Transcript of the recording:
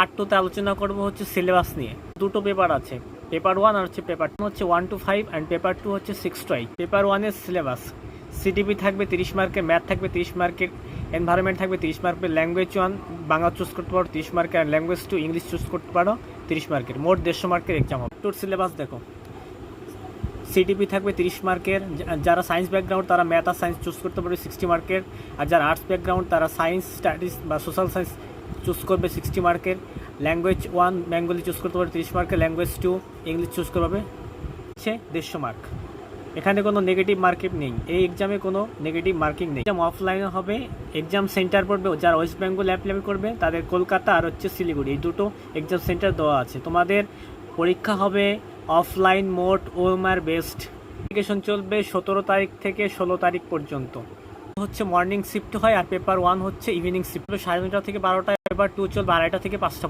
Part 2-তে আলোচনা করব হচ্ছে সিলেবাস নিয়ে। দুটো পেপার আছে, পেপার 1 আর হচ্ছে পেপার 2 হচ্ছে 1 to 5 অ্যান্ড পেপার 2 হচ্ছে 6 to 8। পেপার 1-এর সিলেবাস সিটিপি থাকবে 30 মার্কের, ম্যাথ থাকবে 30 মার্কের, এনভায়রনমেন্ট থাকবে 30 মার্কের, ল্যাঙ্গুয়েজ 1 বাংলা চুজ করতে পারো 30 মার্কের, আর ল্যাঙ্গুয়েজ 2 ইংলিশ চুজ করতে পারো 30 মার্কের। মোট 150 মার্কের এক্সাম হবে। তোর সিলেবাস দেখো, সিটিপি থাকবে 30 মার্কের, যারা সায়েন্স ব্যাকগ্রাউন্ড তারা ম্যাথ আর সায়েন্স চুজ করতে পারবে 60 মার্কের, আর যারা আর্টস ব্যাকগ্রাউন্ড তারা সায়েন্স স্টাডিজ বা সোশ্যাল সায়েন্স চুজ করবে 60 মার্কের। ল্যাঙ্গুয়েজ 1 বেঙ্গলি চুজ করতে পারবে 30 মার্কের, ল্যাঙ্গুয়েজ 2 ইংলিশ চুজ করবে হচ্ছে 150 মার্ক। এখানে কোনো নেগেটিভ মার্কিং নেই, এই এক্সামে কোনো নেগেটিভ মার্কিং নেই। এক্সাম অফলাইনে হবে, এক্সাম সেন্টার পড়বে যারা ওয়েস্ট বেঙ্গল অ্যাপ্লাই করবে তাদের কলকাতা আর হচ্ছে শিলিগুড়ি, এই দুটো এক্সাম সেন্টার দেওয়া আছে। তোমাদের পরীক্ষা হবে offline mode OMR based. Application চলবে 17 তারিখ থেকে 16 তারিখ পর্যন্ত। হচ্ছে মর্নিং শিফট হয়, আর পেপার 1 হচ্ছে ইভিনিং শিফট, 9:30 থেকে 12টা। পেপার 2 চলবে 2:30 থেকে 5টা।